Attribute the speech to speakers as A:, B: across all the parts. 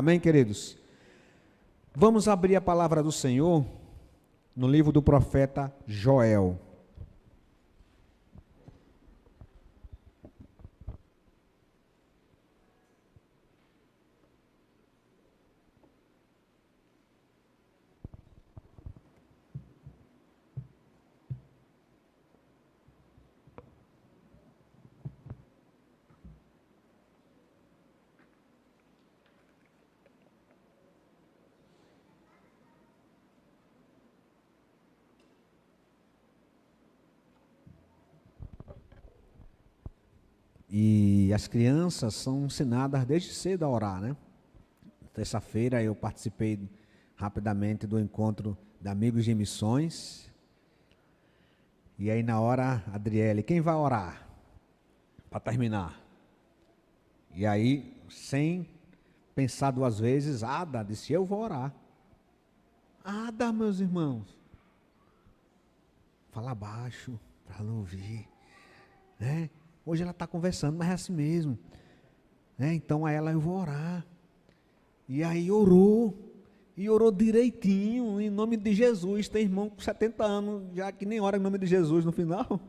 A: Amém, queridos? Vamos abrir a palavra do Senhor no livro do profeta Joel. E as crianças são ensinadas desde cedo a orar, né? Terça-feira eu participei rapidamente do encontro de amigos de missões. E aí na hora, Adriele, quem vai orar? Para terminar. E aí, sem pensar duas vezes, Ada disse, eu vou orar. Ada, meus irmãos. Fala baixo, para não ouvir, né? Hoje ela está conversando, mas é assim mesmo. Então a ela eu vou orar. E aí orou. E orou direitinho, em nome de Jesus. Tem irmão com 70 anos, já que nem ora em nome de Jesus no final.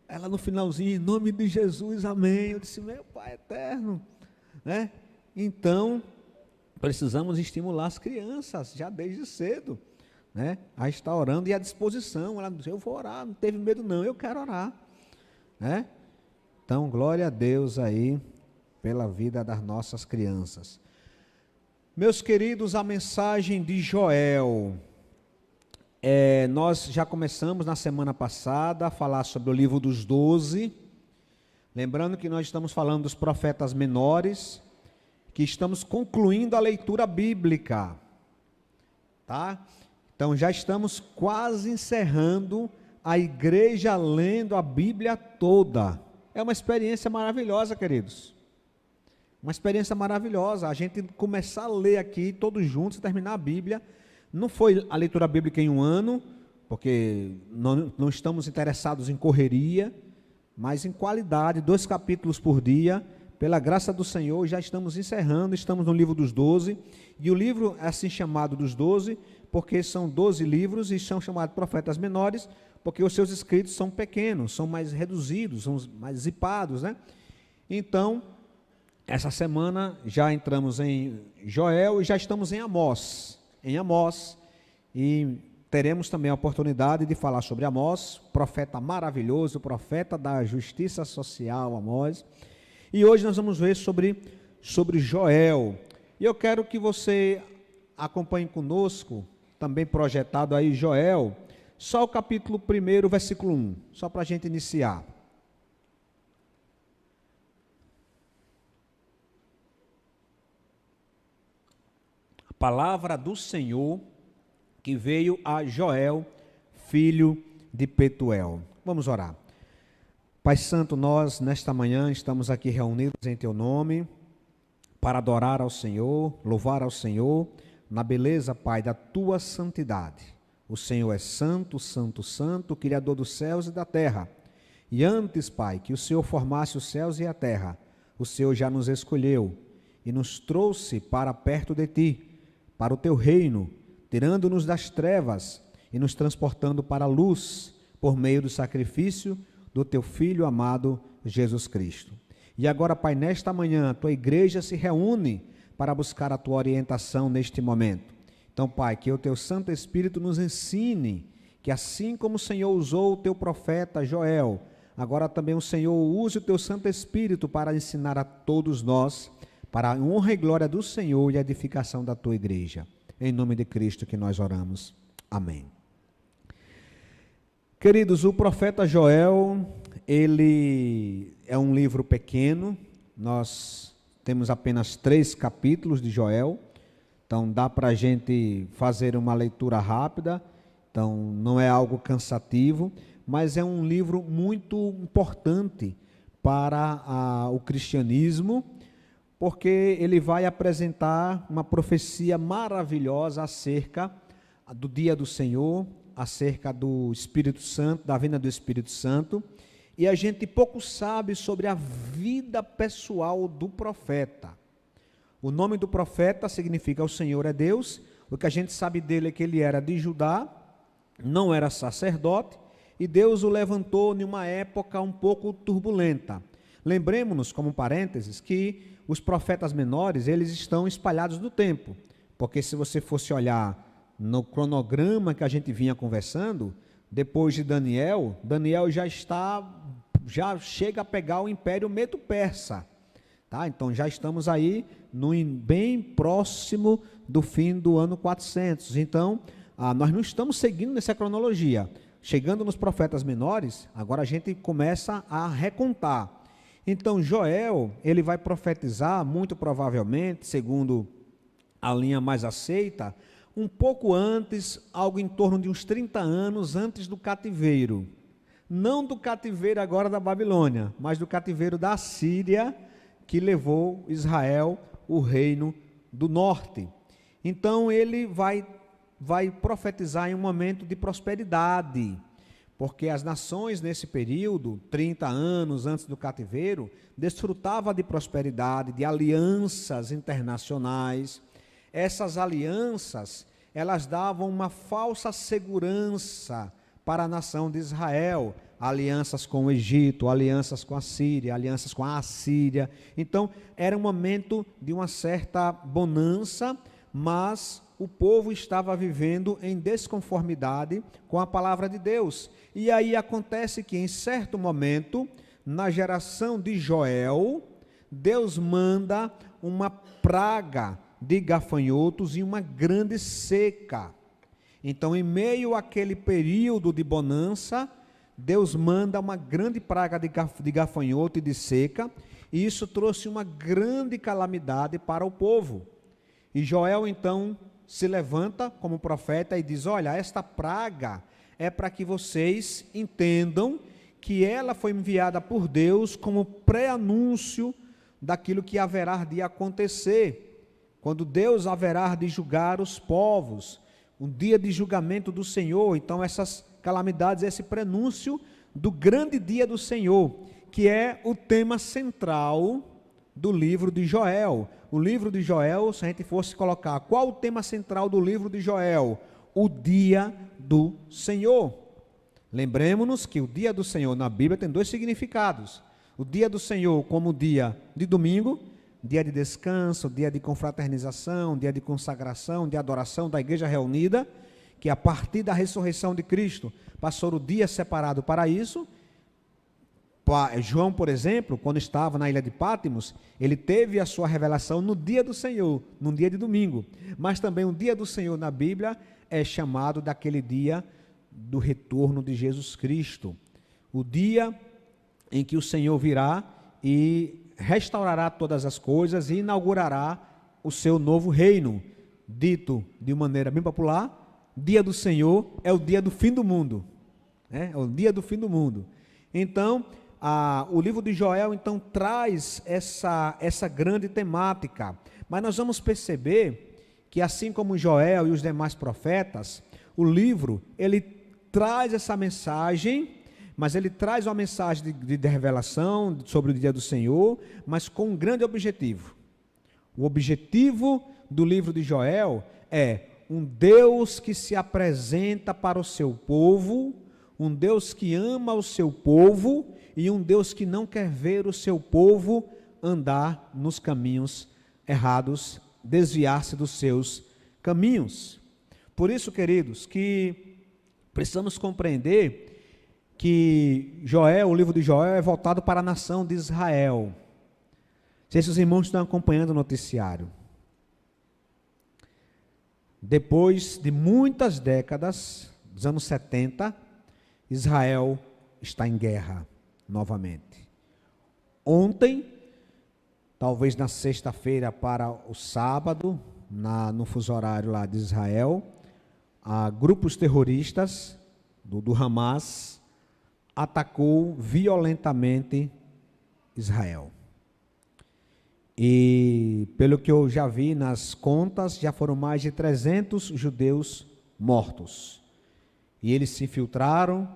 A: Ela no finalzinho, em nome de Jesus, amém. Eu disse, meu Pai eterno. Então, precisamos estimular as crianças, já desde cedo, a estar orando e à disposição. Ela disse, eu vou orar, não teve medo não, eu quero orar. Então, glória a Deus aí pela vida das nossas crianças. Meus queridos, a mensagem de Joel. Nós já começamos na semana passada a falar sobre o livro dos 12. Lembrando que nós estamos falando dos profetas menores, que estamos concluindo a leitura bíblica. Tá? Então, já estamos quase encerrando a igreja lendo a Bíblia toda. É uma experiência maravilhosa, queridos. Uma experiência maravilhosa. A gente começar a ler aqui, todos juntos, terminar a Bíblia. Não foi a leitura bíblica em um ano, porque não estamos interessados em correria, mas em qualidade, 2 capítulos por dia. Pela graça do Senhor, já estamos encerrando, estamos no livro dos 12. E o livro é assim chamado dos 12, porque são 12 livros e são chamados profetas menores, porque os seus escritos são pequenos, são mais reduzidos, são mais zipados, Então, essa semana já entramos em Joel e já estamos em Amós, e teremos também a oportunidade de falar sobre Amós, profeta maravilhoso, profeta da justiça social, Amós. E hoje nós vamos ver sobre Joel. E eu quero que você acompanhe conosco, também projetado aí Joel, só o capítulo 1, versículo 1, só para a gente iniciar. A palavra do Senhor que veio a Joel, filho de Petuel. Vamos orar. Pai Santo, nós nesta manhã estamos aqui reunidos em Teu nome, para adorar ao Senhor, louvar ao Senhor, na beleza, Pai, da Tua santidade. O Senhor é santo, santo, santo, Criador dos céus e da terra. E antes, Pai, que o Senhor formasse os céus e a terra, o Senhor já nos escolheu e nos trouxe para perto de Ti, para o Teu reino, tirando-nos das trevas e nos transportando para a luz, por meio do sacrifício do Teu Filho amado, Jesus Cristo. E agora, Pai, nesta manhã, a Tua igreja se reúne para buscar a Tua orientação neste momento. Então, Pai, que o Teu Santo Espírito nos ensine, que assim como o Senhor usou o Teu profeta Joel, agora também o Senhor use o Teu Santo Espírito para ensinar a todos nós, para a honra e glória do Senhor e a edificação da Tua igreja. Em nome de Cristo que nós oramos. Amém. Queridos, o profeta Joel, ele é um livro pequeno, nós temos apenas 3 capítulos de Joel, então dá para a gente fazer uma leitura rápida, então não é algo cansativo, mas é um livro muito importante para o cristianismo, porque ele vai apresentar uma profecia maravilhosa acerca do dia do Senhor, acerca do Espírito Santo, da vinda do Espírito Santo, e a gente pouco sabe sobre a vida pessoal do profeta. O nome do profeta significa o Senhor é Deus. O que a gente sabe dele é que ele era de Judá, não era sacerdote, e Deus o levantou em uma época um pouco turbulenta. Lembremos-nos, como parênteses, que os profetas menores, eles estão espalhados no tempo, porque se você fosse olhar no cronograma que a gente vinha conversando, depois de Daniel já chega a pegar o Império Medo-Persa, tá? Então já estamos aí bem próximo do fim do ano 400. Então, nós não estamos seguindo nessa cronologia. Chegando nos profetas menores, agora a gente começa a recontar. Então, Joel, ele vai profetizar, muito provavelmente, segundo a linha mais aceita, um pouco antes, algo em torno de uns 30 anos antes do cativeiro. Não do cativeiro agora da Babilônia, mas do cativeiro da Síria, que levou Israel, o reino do norte. Então, ele vai profetizar em um momento de prosperidade, porque as nações nesse período, 30 anos antes do cativeiro, desfrutavam de prosperidade, de alianças internacionais. Essas alianças, elas davam uma falsa segurança para a nação de Israel, alianças com o Egito, alianças com a Síria, alianças com a Assíria. Então, era um momento de uma certa bonança, mas o povo estava vivendo em desconformidade com a palavra de Deus. E aí acontece que, em certo momento, na geração de Joel, Deus manda uma praga de gafanhotos e uma grande seca. Então, em meio àquele período de bonança, Deus manda uma grande praga de gafanhoto e de seca, e isso trouxe uma grande calamidade para o povo. E Joel, então, se levanta como profeta e diz: olha, esta praga é para que vocês entendam que ela foi enviada por Deus como pré-anúncio daquilo que haverá de acontecer, quando Deus haverá de julgar os povos, um dia de julgamento do Senhor. Então essas calamidades, esse prenúncio do grande dia do Senhor, que é o tema central do livro de Joel. O livro de Joel, se a gente fosse colocar, qual o tema central do livro de Joel? O dia do Senhor. Lembremos-nos que o dia do Senhor na Bíblia tem dois significados. O dia do Senhor como dia de domingo, dia de descanso, dia de confraternização, dia de consagração, de adoração da igreja reunida, que a partir da ressurreição de Cristo passou o dia separado para isso. João, por exemplo, quando estava na ilha de Patmos, ele teve a sua revelação no dia do Senhor, num dia de domingo. Mas também o dia do Senhor na Bíblia é chamado daquele dia do retorno de Jesus Cristo. O dia em que o Senhor virá e restaurará todas as coisas e inaugurará o seu novo reino. Dito de maneira bem popular, dia do Senhor é o dia do fim do mundo. É o dia do fim do mundo. Então, o livro de Joel, então, traz essa grande temática. Mas nós vamos perceber que, assim como Joel e os demais profetas, o livro, ele traz essa mensagem, mas ele traz uma mensagem de revelação sobre o dia do Senhor, mas com um grande objetivo. O objetivo do livro de Joel é um Deus que se apresenta para o seu povo, um Deus que ama o seu povo e um Deus que não quer ver o seu povo andar nos caminhos errados, desviar-se dos seus caminhos. Por isso, queridos, que precisamos compreender que o livro de Joel é voltado para a nação de Israel. Não sei se os irmãos estão acompanhando o noticiário. Depois de muitas décadas, dos anos 70, Israel está em guerra novamente. Ontem, talvez na sexta-feira para o sábado, no fuso horário lá de Israel, grupos terroristas do Hamas atacou violentamente Israel. E pelo que eu já vi nas contas, já foram mais de 300 judeus mortos. E eles se infiltraram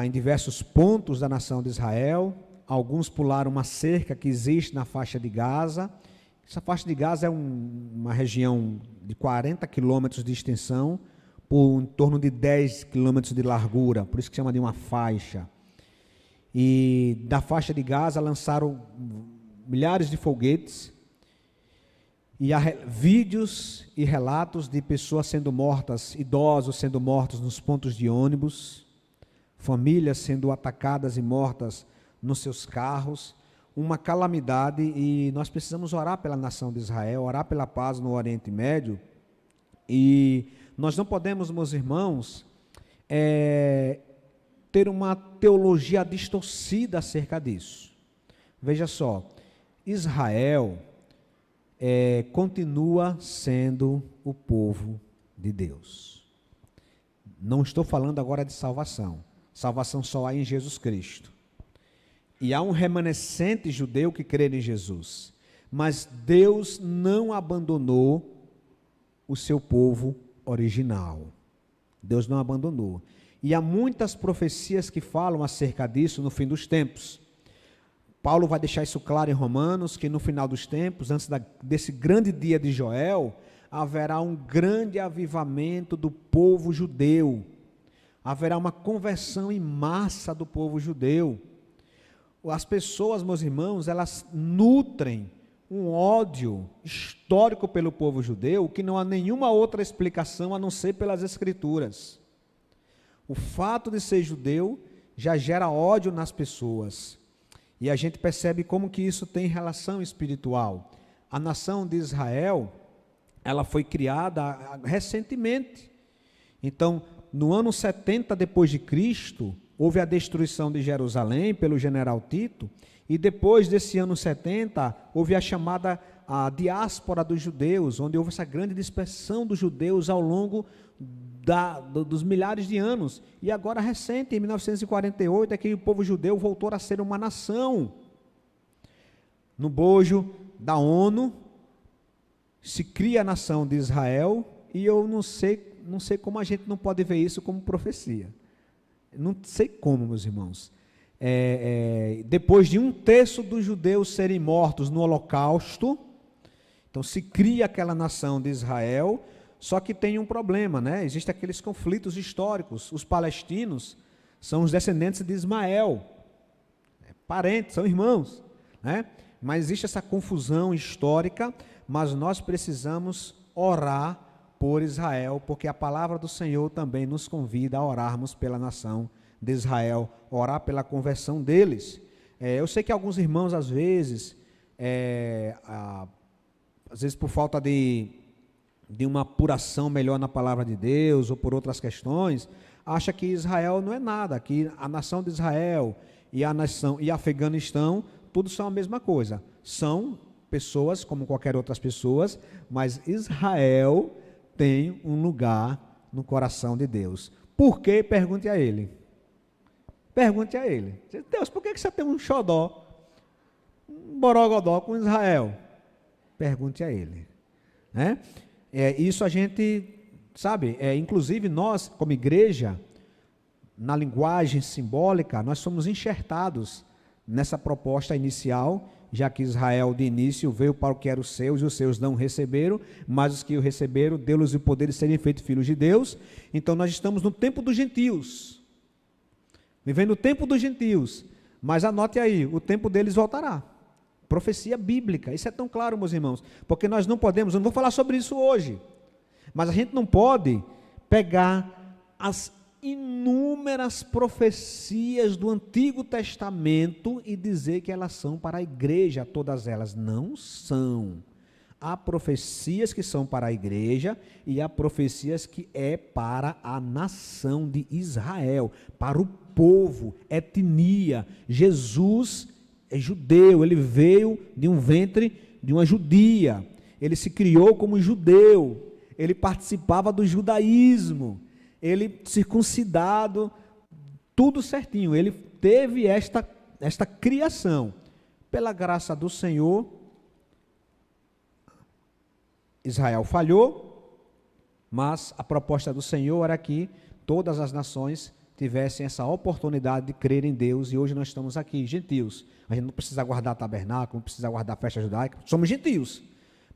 A: em diversos pontos da nação de Israel, alguns pularam uma cerca que existe na faixa de Gaza. Essa faixa de Gaza é uma região de 40 quilômetros de extensão, por em torno de 10 quilômetros de largura, por isso que chama de uma faixa. E da faixa de Gaza lançaram milhares de foguetes, e há vídeos e relatos de pessoas sendo mortas, idosos sendo mortos nos pontos de ônibus, famílias sendo atacadas e mortas nos seus carros, uma calamidade, e nós precisamos orar pela nação de Israel, orar pela paz no Oriente Médio, e nós não podemos, meus irmãos, ter uma teologia distorcida acerca disso. Veja só, Israel continua sendo o povo de Deus. Não estou falando agora de salvação. Salvação só há em Jesus Cristo. E há um remanescente judeu que crê em Jesus. Mas Deus não abandonou o seu povo original. Deus não abandonou. E há muitas profecias que falam acerca disso no fim dos tempos. Paulo vai deixar isso claro em Romanos, que no final dos tempos, antes desse grande dia de Joel, haverá um grande avivamento do povo judeu. Haverá uma conversão em massa do povo judeu. As pessoas, meus irmãos, elas nutrem um ódio histórico pelo povo judeu, que não há nenhuma outra explicação a não ser pelas Escrituras. O fato de ser judeu já gera ódio nas pessoas. E a gente percebe como que isso tem relação espiritual. A nação de Israel, ela foi criada recentemente. Então, no ano 70 depois de Cristo, houve a destruição de Jerusalém pelo general Tito, e depois desse ano 70, houve a chamada diáspora dos judeus, onde houve essa grande dispersão dos judeus ao longo dos milhares de anos. E agora, recente, em 1948, é que o povo judeu voltou a ser uma nação. No bojo da ONU, se cria a nação de Israel, e eu não sei como a gente não pode ver isso como profecia. Não sei como, meus irmãos. Depois de 1/3 dos judeus serem mortos no Holocausto, então se cria aquela nação de Israel. Só que tem um problema, né? Existem aqueles conflitos históricos. Os palestinos são os descendentes de Ismael, parentes, são irmãos, né? Mas existe essa confusão histórica, mas nós precisamos orar por Israel, porque a palavra do Senhor também nos convida a orarmos pela nação de Israel, orar pela conversão deles. Eu sei que alguns irmãos, às vezes por falta de uma apuração melhor na palavra de Deus, ou por outras questões, acha que Israel não é nada, que a nação de Israel e a nação e Afeganistão, tudo são a mesma coisa. São pessoas como qualquer outras pessoas, mas Israel tem um lugar no coração de Deus. Por quê? Pergunte a ele. Pergunte a ele. Deus, por que você tem um xodó, um borogodó com Israel? Pergunte a ele, né? Isso a gente sabe, inclusive nós, como igreja, na linguagem simbólica, nós somos enxertados nessa proposta inicial, já que Israel de início veio para o que era os seus, e os seus não receberam, mas os que o receberam, deu-lhes o poder de serem feitos filhos de Deus. Então nós estamos no tempo dos gentios, vivendo o tempo dos gentios, mas anote aí, o tempo deles voltará. Profecia bíblica, isso é tão claro, meus irmãos, porque nós não podemos, eu não vou falar sobre isso hoje, mas a gente não pode pegar as inúmeras profecias do Antigo Testamento e dizer que elas são para a igreja, todas elas não são. Há profecias que são para a igreja e há profecias que é para a nação de Israel, para o povo, etnia. Jesus é judeu, ele veio de um ventre de uma judia, ele se criou como judeu, ele participava do judaísmo, ele circuncidado, tudo certinho, ele teve esta criação. Pela graça do Senhor, Israel falhou, mas a proposta do Senhor era que todas as nações tivessem essa oportunidade de crer em Deus, e hoje nós estamos aqui, gentios. A gente não precisa guardar tabernáculo, não precisa guardar festa judaica, somos gentios,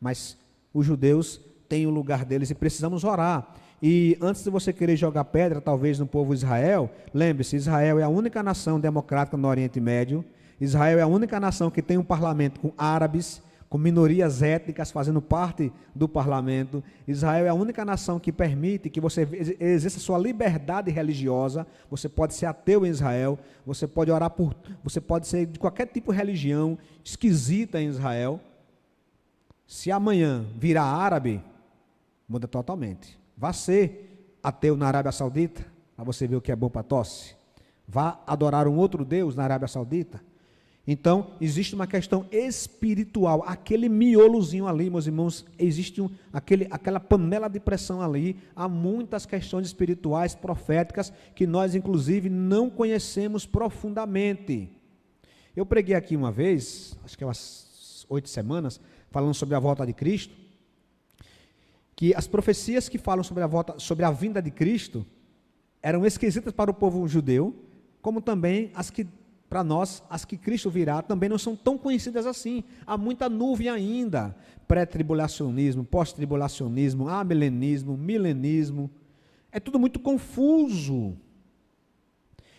A: mas os judeus têm o lugar deles e precisamos orar. E antes de você querer jogar pedra, talvez, no povo de Israel, lembre-se, Israel é a única nação democrática no Oriente Médio, Israel é a única nação que tem um parlamento com árabes, com minorias étnicas fazendo parte do parlamento. Israel é a única nação que permite que você exerça sua liberdade religiosa. Você pode ser ateu em Israel, você pode orar você pode ser de qualquer tipo de religião esquisita em Israel. Se amanhã virar árabe, muda totalmente. Vá ser ateu na Arábia Saudita, para você ver o que é bom para tosse. Vá adorar um outro Deus na Arábia Saudita. Então, existe uma questão espiritual, aquele miolozinho ali, meus irmãos, existe aquela panela de pressão ali, há muitas questões espirituais, proféticas, que nós, inclusive, não conhecemos profundamente. Eu preguei aqui uma vez, acho que é umas 8 semanas, falando sobre a volta de Cristo, que as profecias que falam sobre a vinda de Cristo, eram esquisitas para o povo judeu, como também as que, para nós, as que Cristo virá, também não são tão conhecidas assim. Há muita nuvem ainda. Pré-tribulacionismo, pós-tribulacionismo, amilenismo, milenismo. É tudo muito confuso.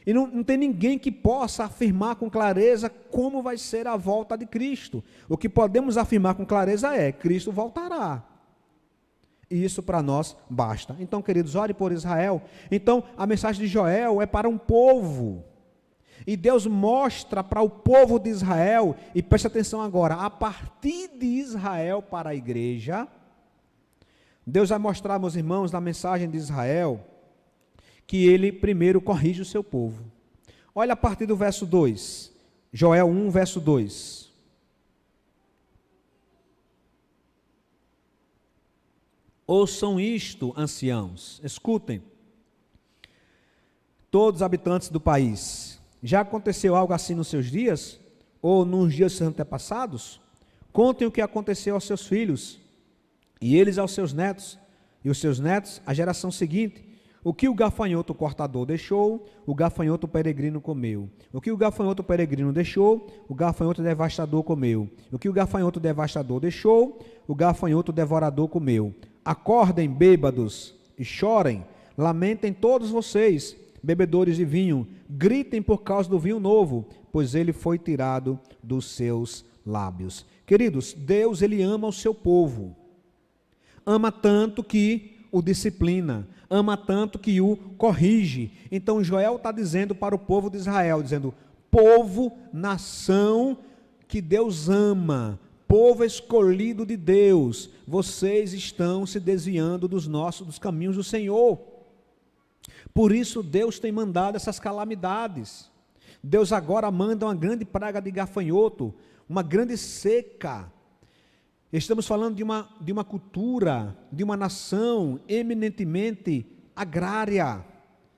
A: E não tem ninguém que possa afirmar com clareza como vai ser a volta de Cristo. O que podemos afirmar com clareza é: Cristo voltará. E isso para nós basta. Então, queridos, ore por Israel. Então, a mensagem de Joel é para um povo. E Deus mostra para o povo de Israel, e preste atenção agora, a partir de Israel para a igreja, Deus vai mostrar, meus irmãos, na mensagem de Israel, que ele primeiro corrige o seu povo. Olha a partir do verso 2, Joel 1, verso 2. Ouçam isto, anciãos, escutem, todos os habitantes do país. Já aconteceu algo assim nos seus dias? Ou nos dias dos seus antepassados? Contem o que aconteceu aos seus filhos, e eles aos seus netos, e os seus netos à geração seguinte. O que o gafanhoto cortador deixou, o gafanhoto peregrino comeu. O que o gafanhoto peregrino deixou, o gafanhoto devastador comeu. O que o gafanhoto devastador deixou, o gafanhoto devorador comeu. Acordem, bêbados, e chorem, lamentem todos vocês, bebedores de vinho, gritem por causa do vinho novo, pois ele foi tirado dos seus lábios. Queridos, Deus, ele ama o seu povo, ama tanto que o disciplina, ama tanto que o corrige. Então Joel está dizendo para o povo de Israel, dizendo: povo, nação que Deus ama, povo escolhido de Deus, vocês estão se desviando dos caminhos do Senhor. Por isso Deus tem mandado essas calamidades. Deus agora manda uma grande praga de gafanhoto, uma grande seca. Estamos falando de uma cultura, de uma nação eminentemente agrária,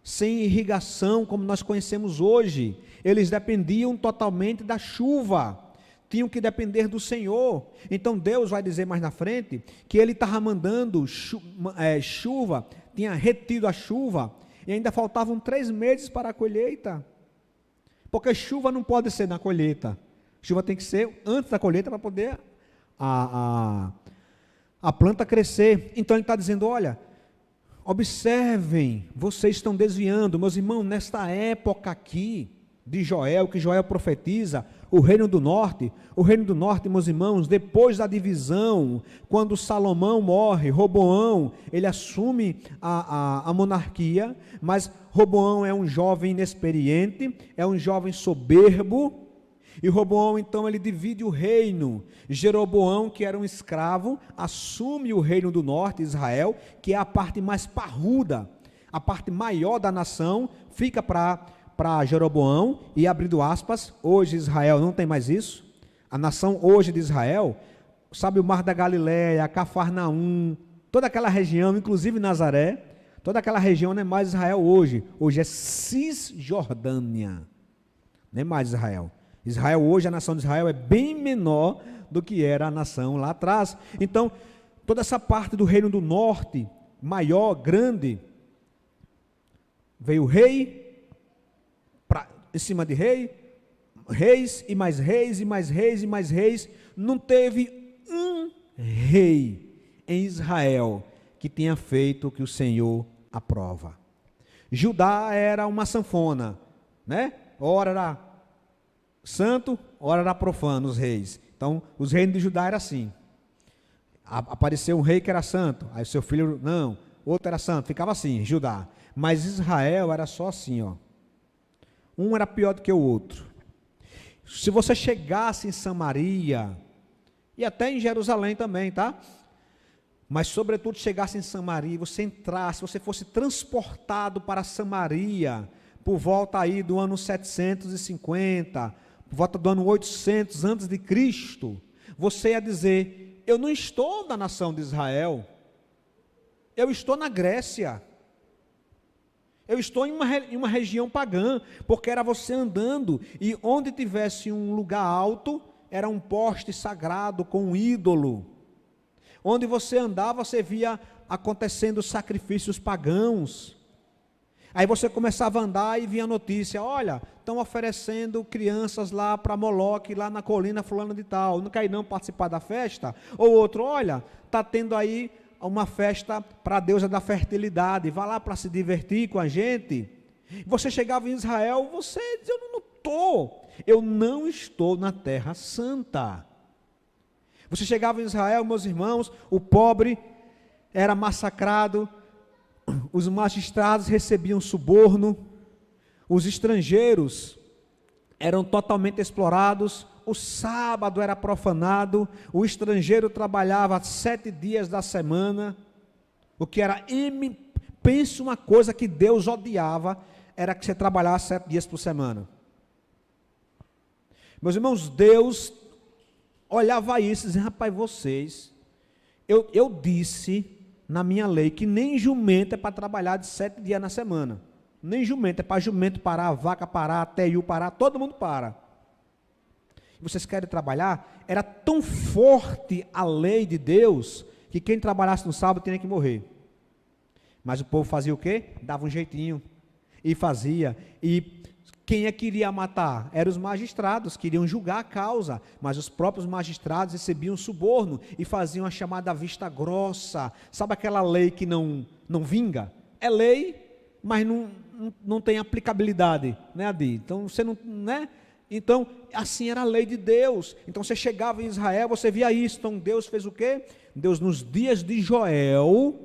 A: sem irrigação como nós conhecemos hoje. Eles dependiam totalmente da chuva, tinham que depender do Senhor. Então Deus vai dizer mais na frente que ele estava mandando chuva, tinha retido a chuva, e ainda faltavam 3 meses para a colheita, porque chuva não pode ser na colheita, chuva tem que ser antes da colheita para poder a planta crescer. Então ele está dizendo: olha, observem, vocês estão desviando, meus irmãos, nesta época aqui de Joel, que Joel profetiza, o reino do norte, meus irmãos, depois da divisão, quando Salomão morre, Roboão, ele assume a monarquia, mas Roboão é um jovem inexperiente, é um jovem soberbo, e Roboão então ele divide o reino. Jeroboão, que era um escravo, assume o reino do norte, Israel, que é a parte mais parruda, a parte maior da nação, fica para Jeroboão, e abrindo aspas, hoje Israel não tem mais isso. A nação hoje de Israel, sabe, o Mar da Galileia, Cafarnaum, toda aquela região, inclusive Nazaré, toda aquela região não é mais Israel hoje é Cisjordânia, não é mais Israel. Israel hoje, a nação de Israel é bem menor do que era a nação lá atrás. Então, toda essa parte do reino do norte, maior, grande, veio o rei, em cima de reis e mais reis e mais reis e mais reis. Não teve um rei em Israel que tenha feito o que o Senhor aprova. Judá era uma sanfona, né? Ora era santo, ora era profano, os reis. Então, os reinos de Judá eram assim. Apareceu um rei que era santo, aí seu filho, não, outro era santo, ficava assim, Judá. Mas Israel era só assim, ó. Um era pior do que o outro. Se você chegasse em Samaria, e até em Jerusalém também, tá? Mas sobretudo chegasse em Samaria, você entrasse, você fosse transportado para Samaria, por volta aí do ano 750, por volta do ano 800 antes de Cristo, você ia dizer: eu não estou na nação de Israel, eu estou na Grécia, eu estou em uma região pagã, porque era você andando, e onde tivesse um lugar alto, era um poste sagrado com um ídolo. Onde você andava, você via acontecendo sacrifícios pagãos. Aí você começava a andar e vinha a notícia: olha, estão oferecendo crianças lá para Moloque, lá na colina fulana de tal, não quer ir não participar da festa? Ou outro: olha, está tendo aí uma festa para a deusa da fertilidade, vá lá para se divertir com a gente. Você chegava em Israel, você dizia: eu não estou na terra santa. Você chegava em Israel, meus irmãos, o pobre era massacrado, os magistrados recebiam suborno, os estrangeiros eram totalmente explorados, o sábado era profanado, o estrangeiro trabalhava 7 dias da semana, o que era, pense uma coisa que Deus odiava, era que você trabalhasse 7 dias por semana. Meus irmãos, Deus olhava isso e dizia: rapaz, vocês, eu disse na minha lei que nem jumento é para trabalhar de 7 dias na semana, nem jumento, é para jumento parar, a vaca parar, a teiu parar, todo mundo para. E vocês querem trabalhar? Era tão forte a lei de Deus, que quem trabalhasse no sábado tinha que morrer. Mas o povo fazia o quê? Dava um jeitinho, e fazia, e quem é que iria matar? Eram os magistrados, queriam julgar a causa, mas os próprios magistrados recebiam suborno e faziam a chamada vista grossa. Sabe aquela lei que não vinga? É lei, mas não tem aplicabilidade, né, Adi? Então você não, né? Então, assim era a lei de Deus. Então você chegava em Israel, você via isso. Então Deus fez o quê? Deus, nos dias de Joel,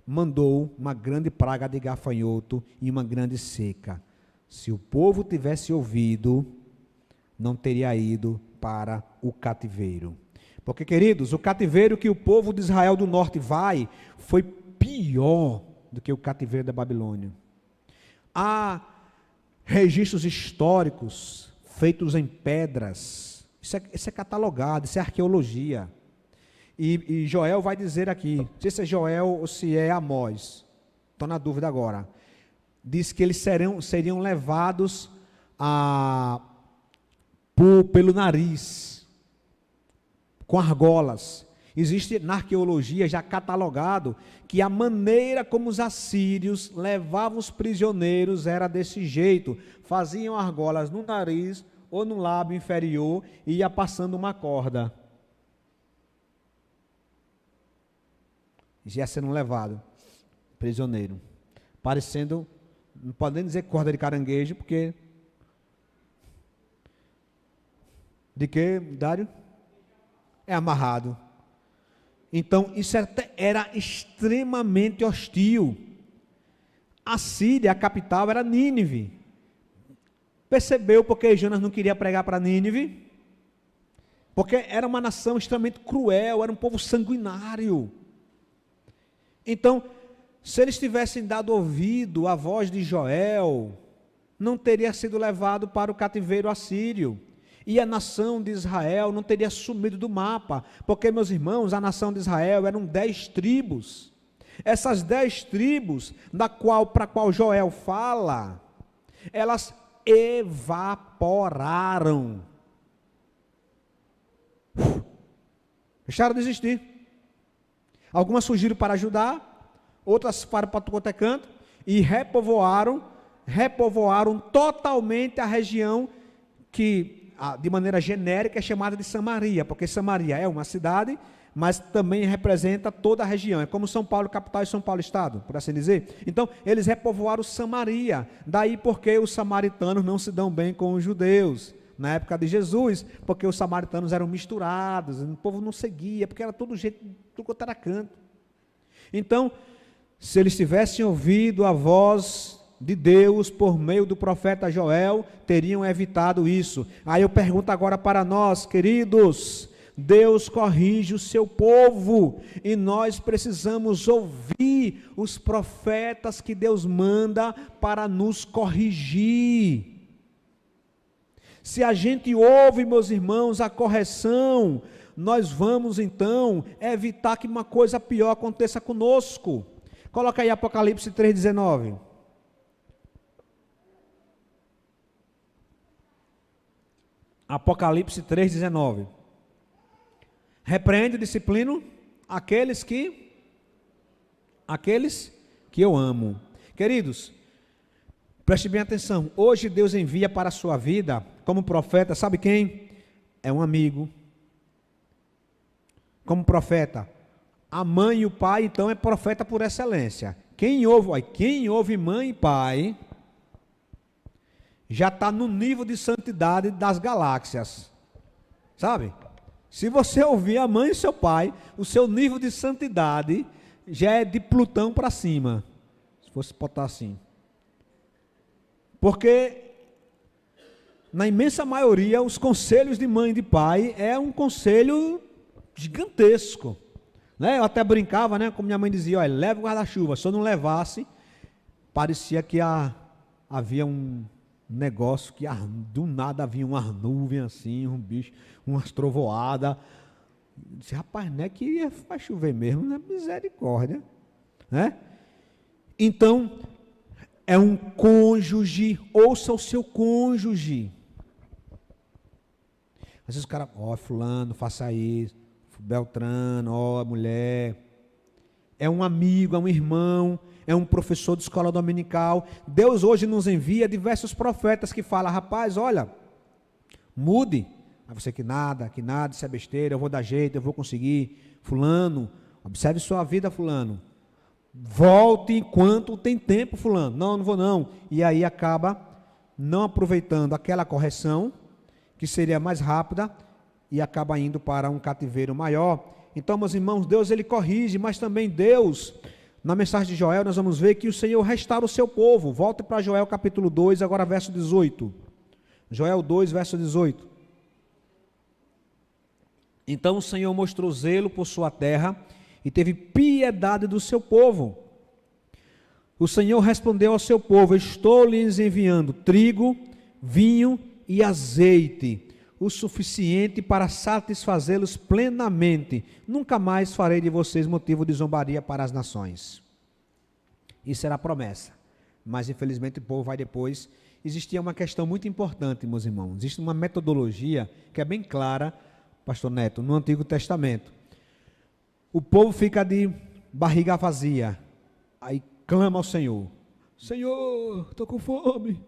A: mandou uma grande praga de gafanhoto e uma grande seca. Se o povo tivesse ouvido, não teria ido para o cativeiro. Porque, queridos, o cativeiro que o povo de Israel do norte vai, foi pior do que o cativeiro da Babilônia. Há registros históricos feitos em pedras, isso é catalogado, isso é arqueologia. E Joel vai dizer aqui, não sei se é Joel ou se é Amós, estou na dúvida agora. Diz que eles seriam levados pelo nariz, com argolas. Existe na arqueologia já catalogado que a maneira como os assírios levavam os prisioneiros era desse jeito: faziam argolas no nariz ou no lábio inferior e ia passando uma corda. Já sendo levado prisioneiro, parecendo, não pode nem dizer corda de caranguejo, porque de que, Dário? É amarrado. Então isso era extremamente hostil. A Síria, a capital, era Nínive. Percebeu porque Jonas não queria pregar para Nínive? Porque era uma nação extremamente cruel, era um povo sanguinário. Então, se eles tivessem dado ouvido à voz de Joel, não teria sido levado para o cativeiro assírio. E a nação de Israel não teria sumido do mapa. Porque, meus irmãos, a nação de Israel eram 10 tribos. Essas 10 tribos, para a qual Joel fala, elas evaporaram. Deixaram de existir. Algumas fugiram para Judá, outras para tudo quanto é canto, e repovoaram repovoaram totalmente a região que, de maneira genérica, é chamada de Samaria, porque Samaria é uma cidade, mas também representa toda a região. É como São Paulo capital e São Paulo estado, por assim dizer. Então, eles repovoaram Samaria. Daí porque os samaritanos não se dão bem com os judeus na época de Jesus, porque os samaritanos eram misturados, o povo não seguia, porque era todo jeito, tudo quanto era canto. Então, se eles tivessem ouvido a voz de Deus por meio do profeta Joel, teriam evitado isso. Aí eu pergunto agora para nós, queridos: Deus corrige o seu povo, e nós precisamos ouvir os profetas que Deus manda para nos corrigir. Se a gente ouve, meus irmãos, a correção, nós vamos então evitar que uma coisa pior aconteça conosco. Coloca aí Apocalipse 3,19. Apocalipse 3,19. Repreende e disciplino aqueles que eu amo. Queridos, preste bem atenção. Hoje Deus envia para a sua vida como profeta, sabe quem? É um amigo. Como profeta, a mãe e o pai, então, é profeta por excelência. Quem ouve mãe e pai já está no nível de santidade das galáxias, sabe? Se você ouvir a mãe e seu pai, o seu nível de santidade já é de Plutão para cima, se fosse botar assim. Porque, na imensa maioria, os conselhos de mãe e de pai é um conselho gigantesco, né? Eu até brincava, né? Como minha mãe dizia: olha, leva o guarda-chuva. Se eu não levasse, parecia que havia um negócio que do nada havia umas nuvens assim, um bicho, umas trovoadas. Eu disse: rapaz, não é que vai chover mesmo, não é misericórdia, né? Então, é um cônjuge. Ouça o seu cônjuge. Às vezes o cara: ó, fulano, faça isso. Beltrano, ó, mulher. É um amigo, é um irmão, é um professor de escola dominical. Deus hoje nos envia diversos profetas que falam: rapaz, olha, mude. Aí você: que nada, isso é besteira, eu vou dar jeito, eu vou conseguir. Fulano, observe sua vida, fulano. Volte enquanto tem tempo, fulano. Não, não vou não. E aí acaba não aproveitando aquela correção, que seria mais rápida, e acaba indo para um cativeiro maior. Então, meus irmãos, Deus ele corrige, mas também Deus, na mensagem de Joel, nós vamos ver que o Senhor restaura o seu povo. Volte para Joel capítulo 2, agora verso 18. Joel 2, verso 18. Então o Senhor mostrou zelo por sua terra e teve piedade do seu povo. O Senhor respondeu ao seu povo: estou lhes enviando trigo, vinho e azeite, o suficiente para satisfazê-los plenamente. Nunca mais farei de vocês motivo de zombaria para as nações. Isso era a promessa, mas infelizmente o povo vai depois. Existia uma questão muito importante, meus irmãos. Existe uma metodologia que é bem clara, pastor Neto, no Antigo Testamento. O povo fica de barriga vazia, aí clama ao Senhor: Senhor, estou com fome.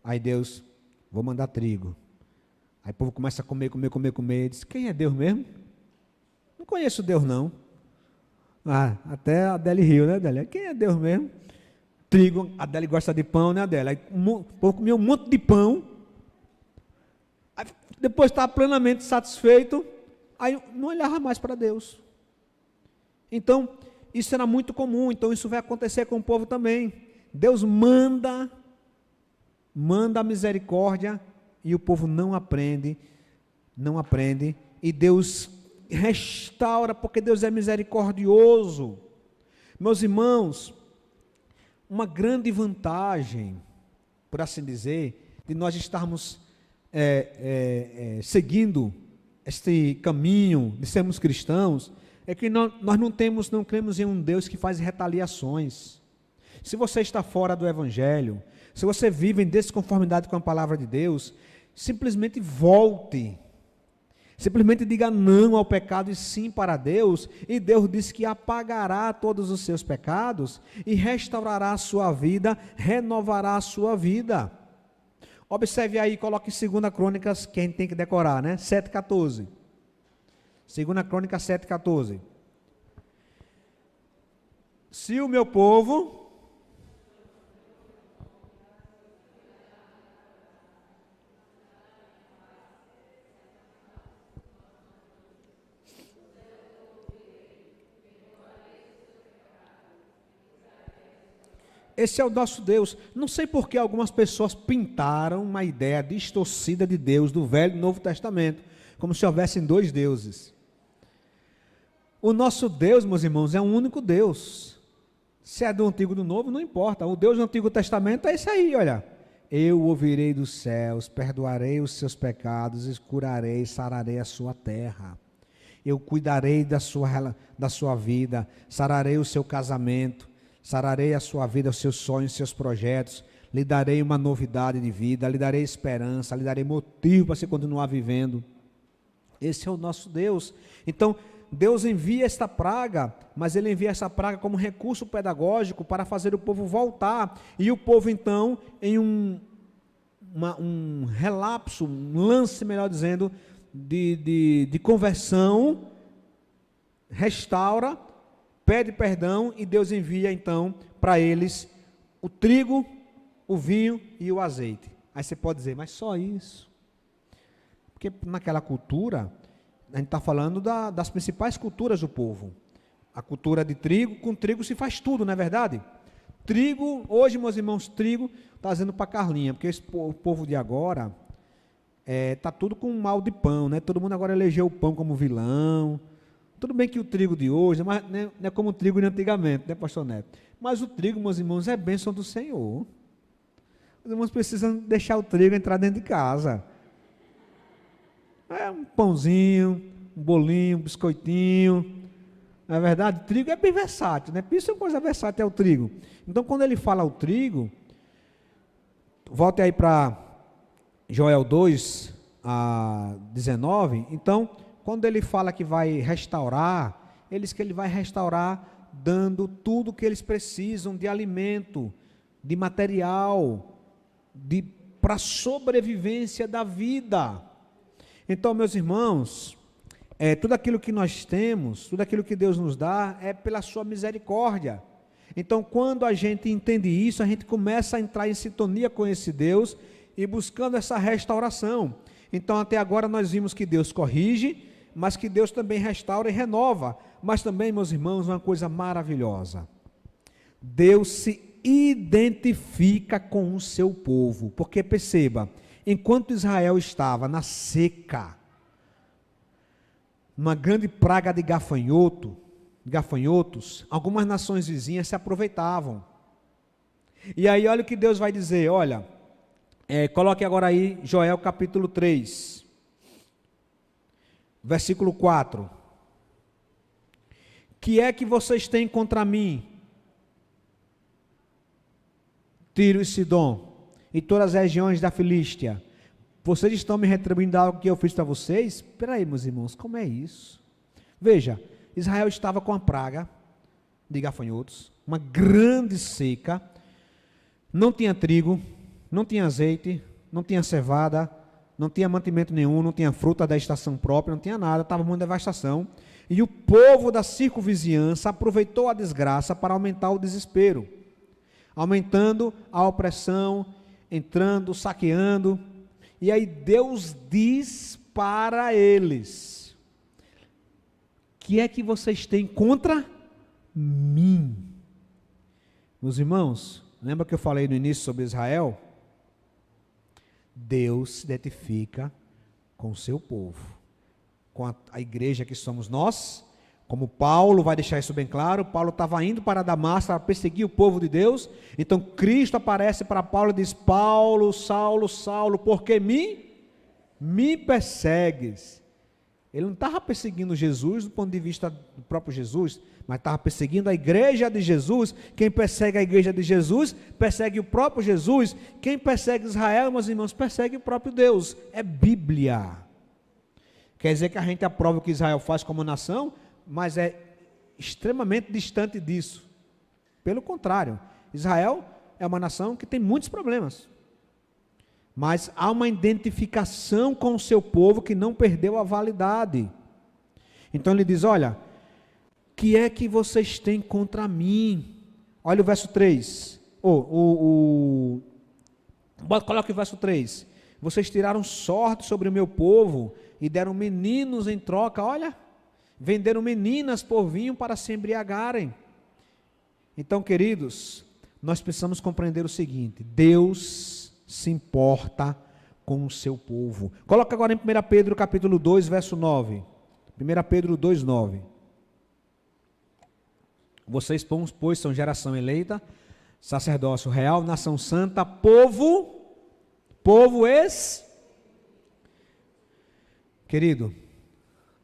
A: Aí Deus: vou mandar trigo. Aí o povo começa a comer. Diz: quem é Deus mesmo? Não conheço Deus não. Até a Adele riu, né, Adele? Quem é Deus mesmo? Trigo. A Adele gosta de pão, né, Adele? Aí o povo comia um monte de pão. Aí, depois estava plenamente satisfeito. Aí não olhava mais para Deus. Então, isso era muito comum. Então, isso vai acontecer com o povo também. Deus manda a misericórdia, e o povo não aprende, e Deus restaura, porque Deus é misericordioso. Meus irmãos, uma grande vantagem, por assim dizer, de nós estarmos seguindo este caminho de sermos cristãos, é que nós não cremos em um Deus que faz retaliações. Se você está fora do Evangelho, se você vive em desconformidade com a palavra de Deus, simplesmente volte. Simplesmente diga não ao pecado e sim para Deus, e Deus diz que apagará todos os seus pecados e restaurará a sua vida, renovará a sua vida. Observe aí, coloque em 2 Crônicas, que a gente tem que decorar, né? 7,14. 2 Crônicas 7,14. Se o meu povo... Esse é o nosso Deus. Não sei por que algumas pessoas pintaram uma ideia distorcida de Deus do Velho e Novo Testamento, como se houvessem dois deuses. O nosso Deus, meus irmãos, é um único Deus. Se é do Antigo ou do Novo, não importa. O Deus do Antigo Testamento é esse aí, olha. Eu ouvirei dos céus, perdoarei os seus pecados, e curarei, sararei a sua terra. Eu cuidarei da sua vida, sararei o seu casamento, sararei a sua vida, os seus sonhos, os seus projetos, lhe darei uma novidade de vida, lhe darei esperança, lhe darei motivo para você continuar vivendo. Esse é o nosso Deus. Então, Deus envia esta praga, mas Ele envia essa praga como recurso pedagógico para fazer o povo voltar, e o povo então, em um relapso, um lance, melhor dizendo, de conversão, restaura, pede perdão, e Deus envia então para eles o trigo, o vinho e o azeite. Aí você pode dizer, mas só isso? Porque naquela cultura, a gente está falando das principais culturas do povo. A cultura de trigo, com trigo se faz tudo, não é verdade? Trigo, hoje, meus irmãos, trigo está dizendo para Carlinha, porque o povo de agora está tudo com mal de pão, né? Todo mundo agora elegeu o pão como vilão. Tudo bem que o trigo de hoje não é como o trigo de antigamente, né, pastor Neto? Mas o trigo, meus irmãos, é bênção do Senhor. Os irmãos precisam deixar o trigo entrar dentro de casa. É um pãozinho, um bolinho, um biscoitinho. Na verdade, o trigo é bem versátil, né? Por isso é uma coisa versátil, é o trigo. Então, quando ele fala o trigo, volte aí para Joel 2, a 19. Então, quando ele fala que vai restaurar, ele diz que ele vai restaurar dando tudo o que eles precisam de alimento, de material, para a sobrevivência da vida. Então, meus irmãos, tudo aquilo que nós temos, tudo aquilo que Deus nos dá, é pela sua misericórdia. Então, quando a gente entende isso, a gente começa a entrar em sintonia com esse Deus e buscando essa restauração. Então, até agora nós vimos que Deus corrige, mas que Deus também restaura e renova. Mas também, meus irmãos, uma coisa maravilhosa. Deus se identifica com o seu povo, porque perceba, enquanto Israel estava na seca, uma grande praga de gafanhotos, algumas nações vizinhas se aproveitavam. E aí olha o que Deus vai dizer, olha, coloque agora aí Joel capítulo 3, versículo 4. Que é que vocês têm contra mim, Tiro e Sidom, e todas as regiões da Filístia? Vocês estão me retribuindo algo que eu fiz para vocês? Espera aí, meus irmãos, como é isso? Veja, Israel estava com a praga de gafanhotos, uma grande seca, não tinha trigo, não tinha azeite, não tinha cevada, não tinha mantimento nenhum, não tinha fruta da estação própria, não tinha nada, estava uma devastação. E o povo da circunvizinhança aproveitou a desgraça para aumentar o desespero, aumentando a opressão, entrando, saqueando. E aí Deus diz para eles: que é que vocês têm contra mim? Meus irmãos, lembra que eu falei no início sobre Israel? Deus se identifica com o seu povo, com a igreja que somos nós. Como Paulo vai deixar isso bem claro, Paulo estava indo para Damasco para perseguir o povo de Deus. Então Cristo aparece para Paulo e diz: Paulo, Saulo, Saulo, por que me persegues? Ele não estava perseguindo Jesus do ponto de vista do próprio Jesus, mas estava perseguindo a igreja de Jesus. Quem persegue a igreja de Jesus, persegue o próprio Jesus. Quem persegue Israel, meus irmãos, persegue o próprio Deus. É Bíblia. Quer dizer que a gente aprova o que Israel faz como nação, mas é extremamente distante disso. Pelo contrário, Israel é uma nação que tem muitos problemas. Mas há uma identificação com o seu povo que não perdeu a validade. Então ele diz, olha, o que é que vocês têm contra mim? Olha o verso 3. Coloque o verso 3. Vocês tiraram sorte sobre o meu povo e deram meninos em troca. Olha, venderam meninas por vinho para se embriagarem. Então, queridos, nós precisamos compreender o seguinte: Deus se importa com o seu povo. Coloca agora em 1 Pedro capítulo 2, verso 9. 1 Pedro 2, 9. Vocês, pois, são geração eleita, sacerdócio real, nação santa, povo Querido,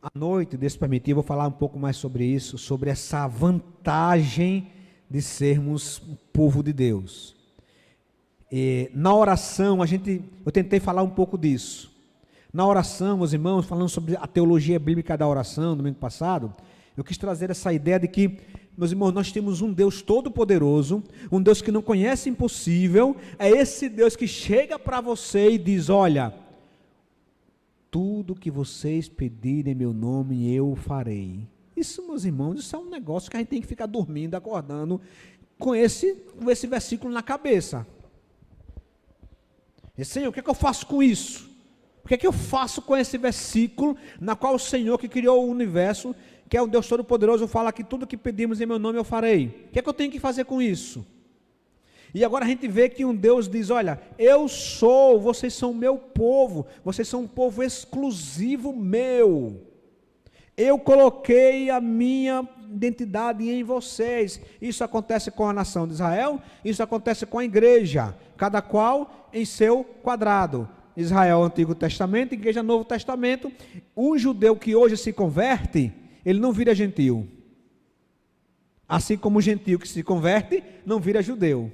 A: à noite, Deus permitir, eu vou falar um pouco mais sobre isso, sobre essa vantagem de sermos um povo de Deus. Na oração, eu tentei falar um pouco disso. Na oração, meus irmãos, falando sobre a teologia bíblica da oração, no domingo passado, eu quis trazer essa ideia de que, meus irmãos, nós temos um Deus todo-poderoso, um Deus que não conhece impossível, é esse Deus que chega para você e diz, olha, tudo que vocês pedirem em meu nome, eu farei. Isso, meus irmãos, isso é um negócio que a gente tem que ficar dormindo, acordando, com esse versículo na cabeça. E, Senhor, o que é que eu faço com isso? O que é que eu faço com esse versículo, na qual o Senhor que criou o universo, que é o Deus Todo-Poderoso, fala que tudo que pedimos em meu nome eu farei. O que é que eu tenho que fazer com isso? E agora a gente vê que um Deus diz, olha, eu sou, vocês são meu povo, vocês são um povo exclusivo meu. Eu coloquei a minha identidade em vocês. Isso acontece com a nação de Israel, isso acontece com a igreja, cada qual em seu quadrado. Israel, Antigo Testamento, Igreja, Novo Testamento. Um judeu que hoje se converte, ele não vira gentil. Assim como o gentil que se converte, não vira judeu.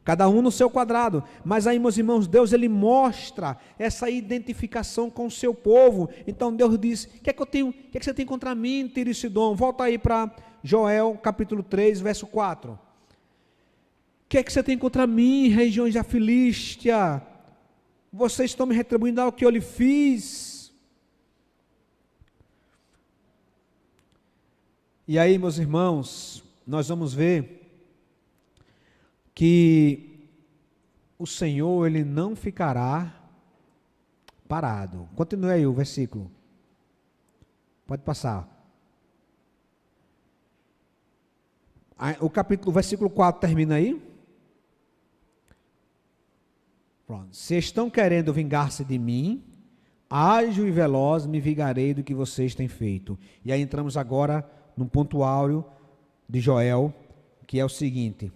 A: Cada um no seu quadrado. Mas aí, meus irmãos, Deus, ele mostra essa identificação com o seu povo. Então Deus diz, o que é que você tem contra mim, Tiro e Sidom? Volta aí para Joel, capítulo 3, verso 4. O que é que você tem contra mim, regiões da Filístia? Vocês estão me retribuindo ao que eu lhe fiz. E aí, meus irmãos, nós vamos ver que o Senhor, ele não ficará parado. Continue aí o versículo. Pode passar. O versículo 4 termina aí. Pronto. Se estão querendo vingar-se de mim, ágil e veloz me vingarei do que vocês têm feito. E aí entramos agora num ponto áureo de Joel, que é o seguinte: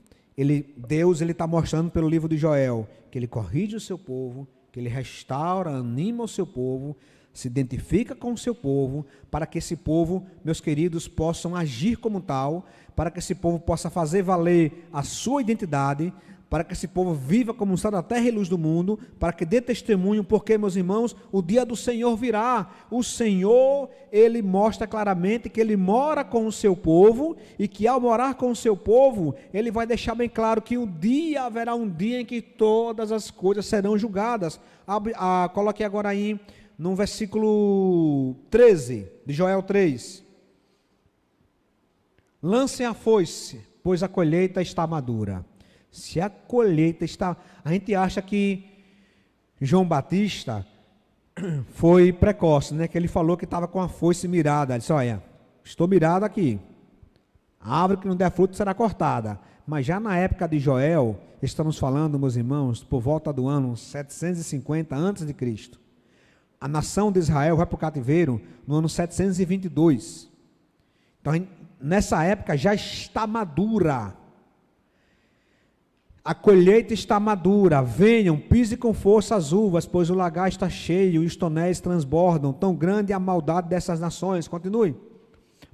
A: Deus está mostrando pelo livro de Joel que ele corrige o seu povo, que ele restaura, anima o seu povo, se identifica com o seu povo, para que esse povo, meus queridos, possam agir como tal, para que esse povo possa fazer valer a sua identidade, para que esse povo viva como sal da terra e luz do mundo, para que dê testemunho, porque, meus irmãos, o dia do Senhor virá. O Senhor, ele mostra claramente que ele mora com o seu povo, e que ao morar com o seu povo, ele vai deixar bem claro que haverá um dia em que todas as coisas serão julgadas. Coloque agora aí, no versículo 13, de Joel 3. Lancem a foice, pois a colheita está madura. Se a colheita está... A gente acha que João Batista foi precoce, né? Que ele falou que estava com a foice mirada. Ele disse, olha, estou mirado aqui. A árvore que não der fruto será cortada. Mas já na época de Joel, estamos falando, meus irmãos, por volta do ano 750 a.C. A nação de Israel vai para o cativeiro no ano 722. Então, nessa época já está madura. A colheita está madura, venham, pisem com força as uvas, pois o lagar está cheio e os tonéis transbordam, tão grande é a maldade dessas nações. Continue.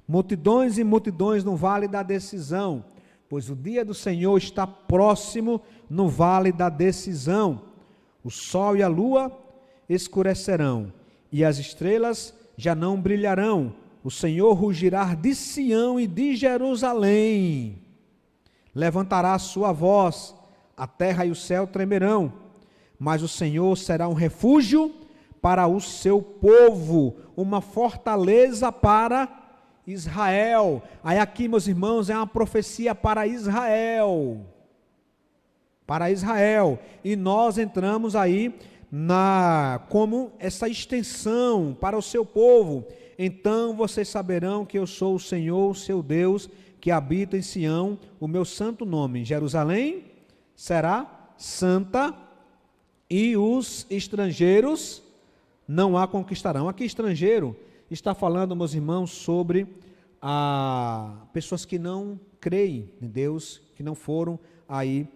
A: Multidões e multidões no vale da decisão, pois o dia do Senhor está próximo no vale da decisão. O sol e a lua escurecerão, e as estrelas já não brilharão. O Senhor rugirá de Sião e de Jerusalém. Levantará a sua voz, a terra e o céu tremerão, mas o Senhor será um refúgio para o seu povo, uma fortaleza para Israel. Aí aqui, meus irmãos, é uma profecia para Israel. Para Israel. E nós entramos aí como essa extensão para o seu povo. Então vocês saberão que eu sou o Senhor, o seu Deus, que habita em Sião, o meu santo nome. Jerusalém será santa e os estrangeiros não a conquistarão. Aqui estrangeiro está falando, meus irmãos, sobre pessoas que não creem em Deus, que não foram aí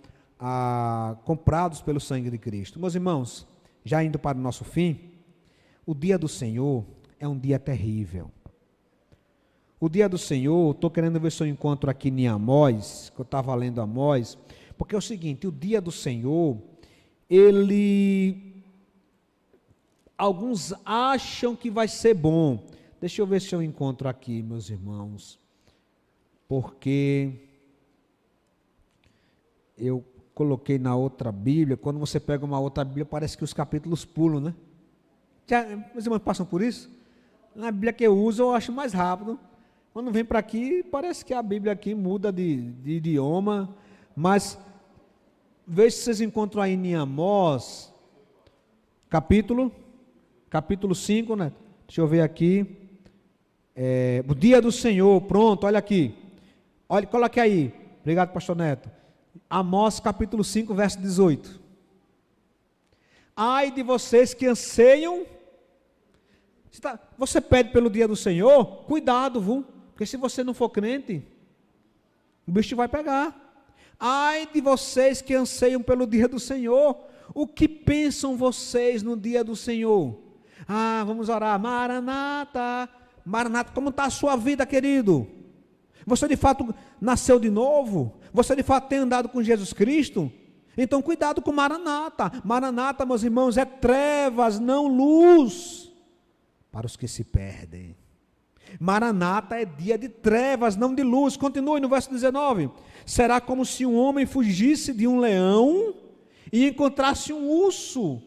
A: comprados pelo sangue de Cristo. Meus irmãos, já indo para o nosso fim, o dia do Senhor é um dia terrível. O dia do Senhor, estou querendo ver se eu encontro aqui em Amós, que eu estava lendo Amós, porque é o seguinte, o dia do Senhor, alguns acham que vai ser bom. Deixa eu ver se eu encontro aqui, meus irmãos, porque eu coloquei na outra Bíblia. Quando você pega uma outra Bíblia, parece que os capítulos pulam, né? Meus irmãos passam por isso? Na Bíblia que eu uso, eu acho mais rápido. Quando vem para aqui, parece que a Bíblia aqui muda de idioma, mas veja se vocês encontram aí em Amós, capítulo 5, né? Deixa eu ver aqui. O dia do Senhor, pronto, olha aqui. Olha, coloque aí. Obrigado, pastor Neto. Amós capítulo 5, verso 18. Ai de vocês que anseiam. Você pede pelo dia do Senhor, cuidado, viu? Porque se você não for crente, o bicho vai pegar. Ai de vocês que anseiam pelo dia do Senhor. O que pensam vocês no dia do Senhor? Vamos orar. Maranata, Maranata, como está a sua vida, querido? Você de fato nasceu de novo? Você de fato tem andado com Jesus Cristo? Então cuidado com Maranata. Maranata, meus irmãos, é trevas, não luz, para os que se perdem. Maranata é dia de trevas, não de luz. Continue no verso 19. Será como se um homem fugisse de um leão e encontrasse um urso.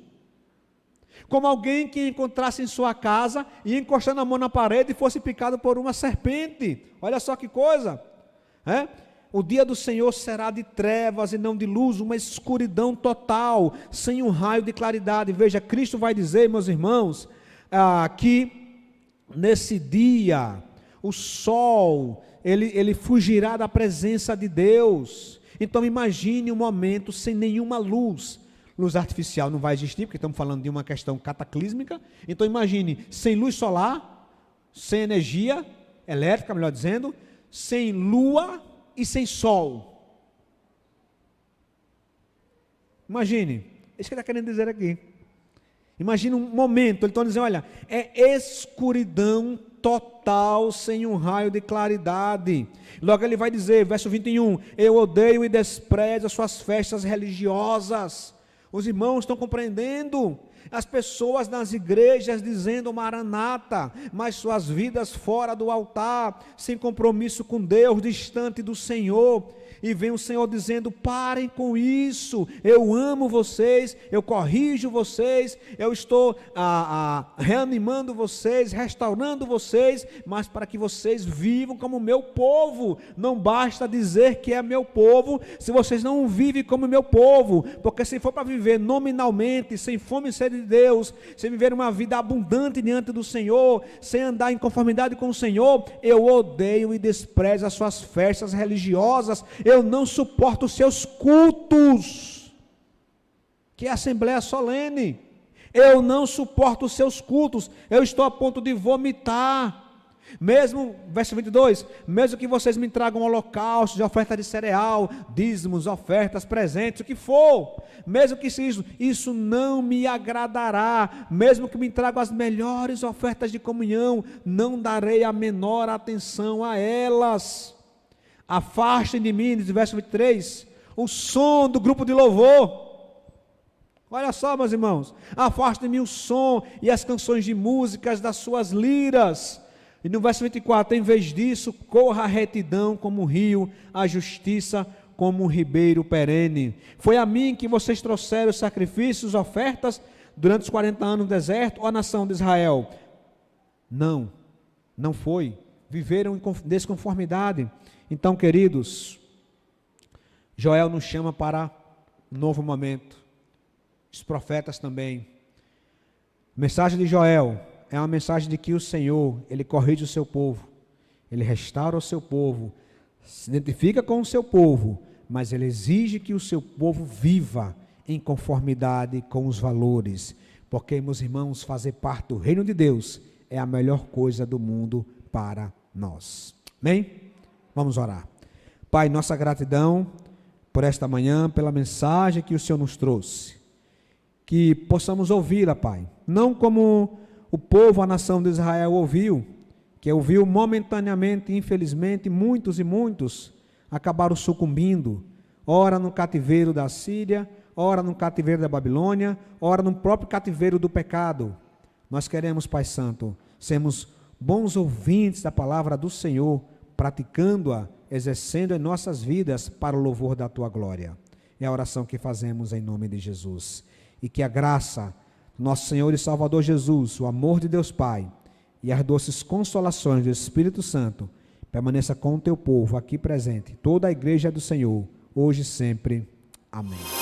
A: Como alguém que encontrasse em sua casa e encostando a mão na parede e fosse picado por uma serpente. Olha só que coisa. O dia do Senhor será de trevas e não de luz, uma escuridão total, sem um raio de claridade. Veja, Cristo vai dizer, meus irmãos, que nesse dia o sol ele fugirá da presença de Deus. Então imagine um momento sem nenhuma luz. Luz artificial não vai existir, porque estamos falando de uma questão cataclísmica. Então imagine, sem luz solar, sem energia elétrica, melhor dizendo, sem lua e sem sol. Imagine, é isso que ele está querendo dizer aqui. Imagina um momento, ele está dizendo, olha, é escuridão total, sem um raio de claridade. Logo ele vai dizer, verso 21, eu odeio e desprezo as suas festas religiosas. Os irmãos estão compreendendo? As pessoas nas igrejas dizendo Maranata, mas suas vidas fora do altar, sem compromisso com Deus, distante do Senhor. E vem o Senhor dizendo, parem com isso, eu amo vocês, eu corrijo vocês, eu estou reanimando vocês, restaurando vocês, mas para que vocês vivam como meu povo. Não basta dizer que é meu povo, se vocês não vivem como meu povo, porque se for para viver nominalmente, sem fome e sede de Deus, sem viver uma vida abundante diante do Senhor, sem andar em conformidade com o Senhor, eu odeio e desprezo as suas festas religiosas. Eu não suporto os seus cultos, que é a assembleia solene. Eu não suporto os seus cultos. Eu estou a ponto de vomitar. Mesmo, verso 22, mesmo que vocês me tragam holocaustos, de oferta de cereal, dízimos, ofertas, presentes, o que for, mesmo que isso não me agradará, mesmo que me tragam as melhores ofertas de comunhão, não darei a menor atenção a elas. Afastem de mim, diz o verso 23, o som do grupo de louvor. Olha só, meus irmãos, afaste de mim o som e as canções de músicas das suas liras. E no verso 24, em vez disso, corra a retidão como um rio, a justiça como um ribeiro perene. Foi a mim que vocês trouxeram os sacrifícios, ofertas, durante os 40 anos no deserto, ou a nação de Israel? Não, não foi. Viveram em desconformidade. Então, queridos, Joel nos chama para um novo momento. Os profetas também. A mensagem de Joel é uma mensagem de que o Senhor, Ele corrige o seu povo, Ele restaura o seu povo, se identifica com o seu povo, mas Ele exige que o seu povo viva em conformidade com os valores, porque, meus irmãos, fazer parte do reino de Deus é a melhor coisa do mundo para nós. Amém? Vamos orar. Pai, nossa gratidão por esta manhã, pela mensagem que o Senhor nos trouxe, que possamos ouvi-la, Pai, não como o povo, a nação de Israel ouviu, que ouviu momentaneamente, infelizmente, muitos e muitos acabaram sucumbindo, ora no cativeiro da Síria, ora no cativeiro da Babilônia, ora no próprio cativeiro do pecado. Nós queremos, Pai Santo, sermos bons ouvintes da palavra do Senhor, praticando-a, exercendo em nossas vidas para o louvor da Tua glória. É a oração que fazemos em nome de Jesus. E que a graça do nosso Senhor e Salvador Jesus, o amor de Deus Pai e as doces consolações do Espírito Santo permaneça com o Teu povo aqui presente, toda a igreja do Senhor, hoje e sempre. Amém.